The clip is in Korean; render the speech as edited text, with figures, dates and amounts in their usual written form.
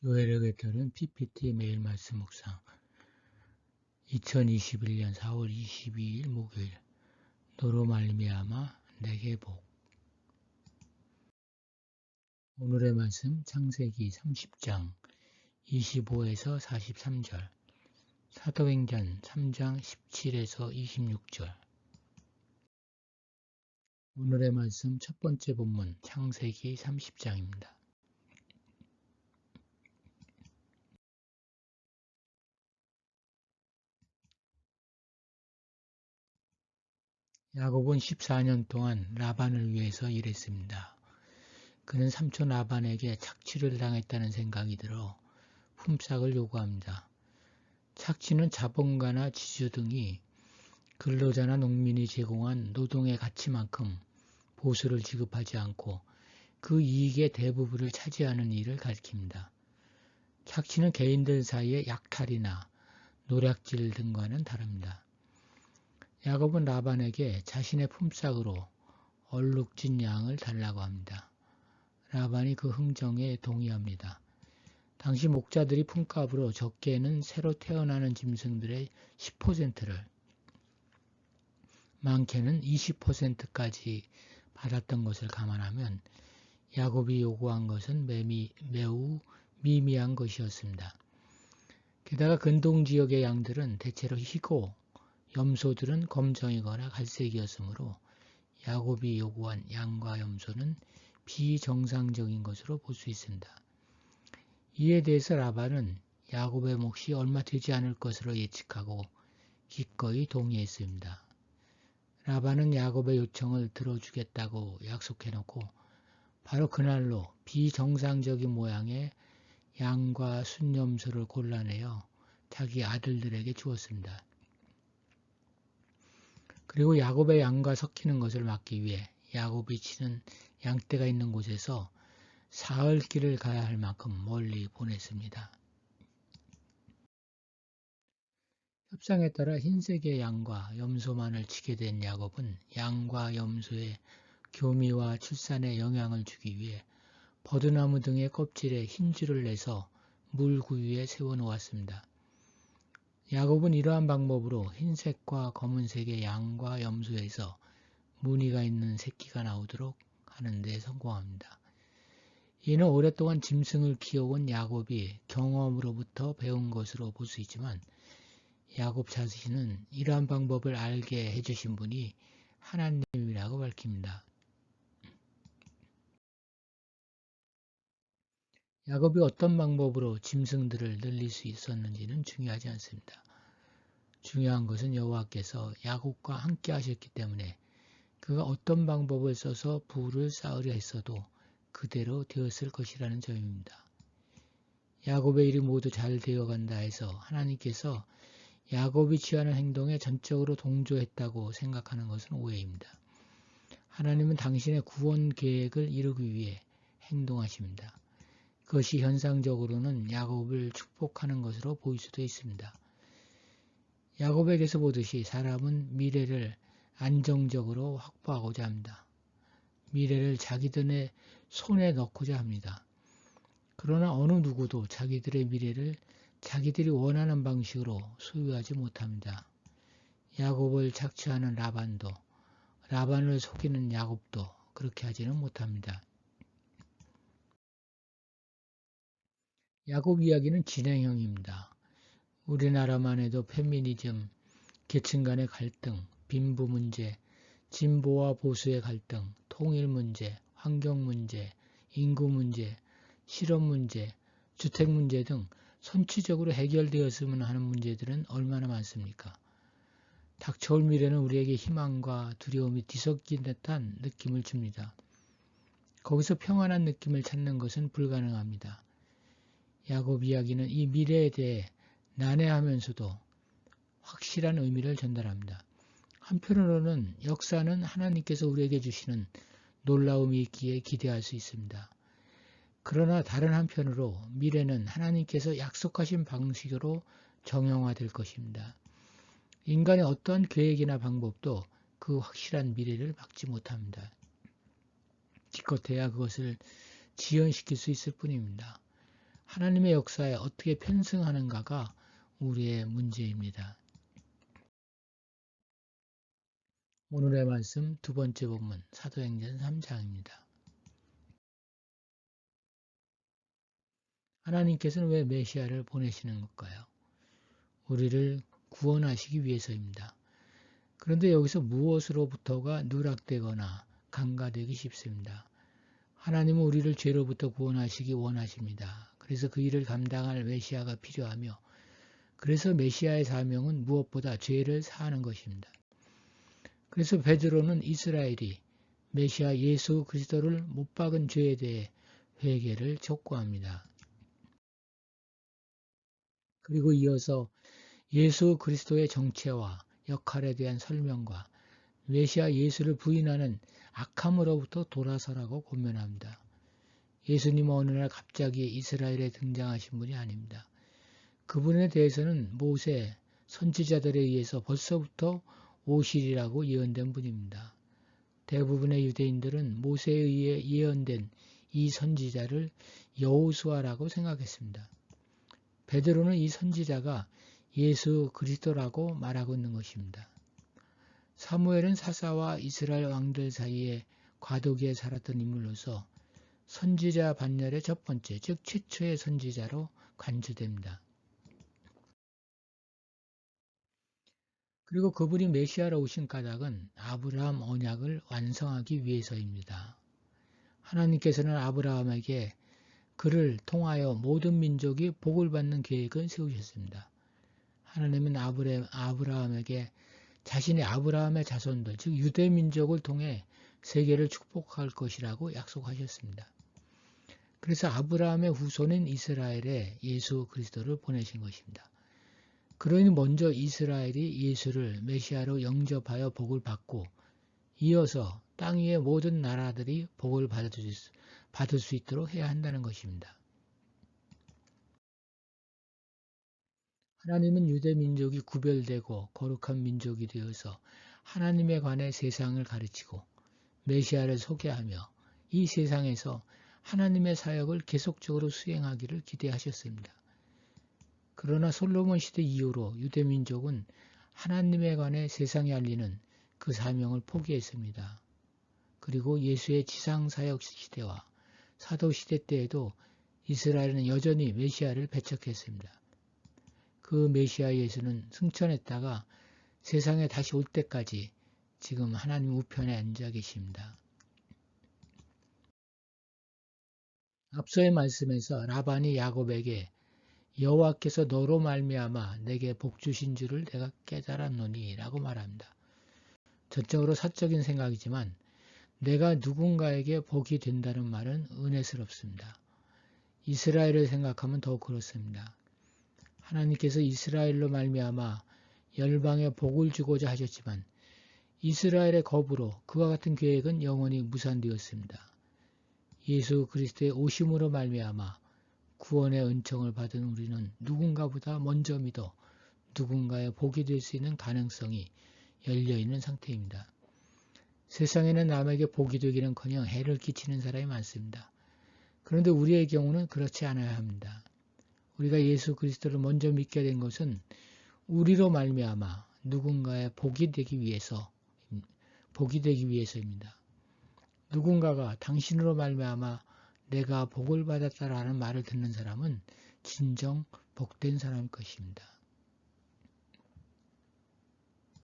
교회력에 따른 PPT 매일 말씀 묵상 2021년 4월 22일 목요일 너로 말미암아 내게 복. 오늘의 말씀 창세기 30장 25에서 43절, 사도행전 3장 17에서 26절. 오늘의 말씀 첫 번째 본문 창세기 30장입니다. 야곱은 14년 동안 라반을 위해서 일했습니다. 그는 삼촌 라반에게 착취를 당했다는 생각이 들어 품삯을 요구합니다. 착취는 자본가나 지주 등이 근로자나 농민이 제공한 노동의 가치만큼 보수를 지급하지 않고 그 이익의 대부분을 차지하는 일을 가리킵니다. 착취는 개인들 사이의 약탈이나 노략질 등과는 다릅니다. 야곱은 라반에게 자신의 품삯으로 얼룩진 양을 달라고 합니다. 라반이 그 흥정에 동의합니다. 당시 목자들이 품값으로 적게는 새로 태어나는 짐승들의 10%를, 많게는 20%까지 받았던 것을 감안하면 야곱이 요구한 것은 매우 미미한 것이었습니다. 게다가 근동 지역의 양들은 대체로 희고 염소들은 검정이거나 갈색이었으므로 야곱이 요구한 양과 염소는 비정상적인 것으로 볼 수 있습니다. 이에 대해서 라반은 야곱의 몫이 얼마 되지 않을 것으로 예측하고 기꺼이 동의했습니다. 라반은 야곱의 요청을 들어주겠다고 약속해놓고 바로 그날로 비정상적인 모양의 양과 순염소를 골라내어 자기 아들들에게 주었습니다. 그리고 야곱의 양과 섞이는 것을 막기 위해 야곱이 치는 양떼가 있는 곳에서 사흘 길을 가야 할 만큼 멀리 보냈습니다. 협상에 따라 흰색의 양과 염소만을 치게 된 야곱은 양과 염소의 교미와 출산에 영향을 주기 위해 버드나무 등의 껍질에 흰 줄을 내서 물구유에 세워놓았습니다. 야곱은 이러한 방법으로 흰색과 검은색의 양과 염소에서 무늬가 있는 새끼가 나오도록 하는 데 성공합니다. 이는 오랫동안 짐승을 키워온 야곱이 경험으로부터 배운 것으로 볼 수 있지만 야곱 자신은 이러한 방법을 알게 해주신 분이 하나님이라고 밝힙니다. 야곱이 어떤 방법으로 짐승들을 늘릴 수 있었는지는 중요하지 않습니다. 중요한 것은 여호와께서 야곱과 함께 하셨기 때문에 그가 어떤 방법을 써서 부를 쌓으려 했어도 그대로 되었을 것이라는 점입니다. 야곱의 일이 모두 잘 되어간다 해서 하나님께서 야곱이 취하는 행동에 전적으로 동조했다고 생각하는 것은 오해입니다. 하나님은 당신의 구원 계획을 이루기 위해 행동하십니다. 그것이 현상적으로는 야곱을 축복하는 것으로 보일 수도 있습니다. 야곱에게서 보듯이 사람은 미래를 안정적으로 확보하고자 합니다. 미래를 자기들의 손에 넣고자 합니다. 그러나 어느 누구도 자기들의 미래를 자기들이 원하는 방식으로 소유하지 못합니다. 야곱을 착취하는 라반도, 라반을 속이는 야곱도 그렇게 하지는 못합니다. 야곱 이야기는 진행형입니다. 우리나라만 해도 페미니즘, 계층 간의 갈등, 빈부 문제, 진보와 보수의 갈등, 통일 문제, 환경 문제, 인구 문제, 실업 문제, 주택 문제 등 선취적으로 해결되었으면 하는 문제들은 얼마나 많습니까? 닥쳐올 미래는 우리에게 희망과 두려움이 뒤섞인 듯한 느낌을 줍니다. 거기서 평안한 느낌을 찾는 것은 불가능합니다. 야곱 이야기는 이 미래에 대해 난해하면서도 확실한 의미를 전달합니다. 한편으로는 역사는 하나님께서 우리에게 주시는 놀라움이 있기에 기대할 수 있습니다. 그러나 다른 한편으로 미래는 하나님께서 약속하신 방식으로 정형화될 것입니다. 인간의 어떠한 계획이나 방법도 그 확실한 미래를 막지 못합니다. 기껏해야 그것을 지연시킬 수 있을 뿐입니다. 하나님의 역사에 어떻게 편승하는가가 우리의 문제입니다. 오늘의 말씀 두 번째 본문 사도행전 3장입니다. 하나님께서는 왜 메시아를 보내시는 걸까요? 우리를 구원하시기 위해서입니다. 그런데 여기서 무엇으로부터가 누락되거나 간과되기 쉽습니다. 하나님은 우리를 죄로부터 구원하시기 원하십니다. 그래서 그 일을 감당할 메시아가 필요하며, 그래서 메시아의 사명은 무엇보다 죄를 사하는 것입니다. 그래서 베드로는 이스라엘이 메시아 예수 그리스도를 못 박은 죄에 대해 회개를 촉구합니다. 그리고 이어서 예수 그리스도의 정체와 역할에 대한 설명과 메시아 예수를 부인하는 악함으로부터 돌아서라고 권면합니다. 예수님은 어느 날 갑자기 이스라엘에 등장하신 분이 아닙니다. 그분에 대해서는 모세, 선지자들에 의해서 벌써부터 오시리라고 예언된 분입니다. 대부분의 유대인들은 모세에 의해 예언된 이 선지자를 여호수아라고 생각했습니다. 베드로는 이 선지자가 예수 그리스도라고 말하고 있는 것입니다. 사무엘은 사사와 이스라엘 왕들 사이에 과도기에 살았던 인물로서 선지자 반열의 첫 번째, 즉 최초의 선지자로 간주됩니다. 그리고 그분이 메시아로 오신 까닭은 아브라함 언약을 완성하기 위해서입니다. 하나님께서는 아브라함에게 그를 통하여 모든 민족이 복을 받는 계획을 세우셨습니다. 하나님은 아브라함에게 자신의 아브라함의 자손들, 즉 유대 민족을 통해 세계를 축복할 것이라고 약속하셨습니다. 그래서 아브라함의 후손인 이스라엘에 예수 그리스도를 보내신 것입니다. 그러니 먼저 이스라엘이 예수를 메시아로 영접하여 복을 받고, 이어서 땅 위의 모든 나라들이 복을 받을 수 있도록 해야 한다는 것입니다. 하나님은 유대 민족이 구별되고 거룩한 민족이 되어서 하나님에 관해 세상을 가르치고 메시아를 소개하며 이 세상에서 하나님의 사역을 계속적으로 수행하기를 기대하셨습니다. 그러나 솔로몬 시대 이후로 유대 민족은 하나님에 관해 세상에 알리는 그 사명을 포기했습니다. 그리고 예수의 지상사역 시대와 사도시대 때에도 이스라엘은 여전히 메시아를 배척했습니다. 그 메시아 예수는 승천했다가 세상에 다시 올 때까지 지금 하나님 우편에 앉아 계십니다. 앞서의 말씀에서 라반이 야곱에게 여호와께서 너로 말미암아 내게 복 주신 줄을 내가 깨달았노니 라고 말합니다. 전적으로 사적인 생각이지만 내가 누군가에게 복이 된다는 말은 은혜스럽습니다. 이스라엘을 생각하면 더욱 그렇습니다. 하나님께서 이스라엘로 말미암아 열방에 복을 주고자 하셨지만 이스라엘의 거부로 그와 같은 계획은 영원히 무산되었습니다. 예수 그리스도의 오심으로 말미암아 구원의 은총을 받은 우리는 누군가보다 먼저 믿어 누군가의 복이 될 수 있는 가능성이 열려있는 상태입니다. 세상에는 남에게 복이 되기는커녕 해를 끼치는 사람이 많습니다. 그런데 우리의 경우는 그렇지 않아야 합니다. 우리가 예수 그리스도를 먼저 믿게 된 것은 우리로 말미암아 누군가의 복이 되기 위해서입니다. 누군가가 당신으로 말미암아 내가 복을 받았다라는 말을 듣는 사람은 진정 복된 사람일 것입니다.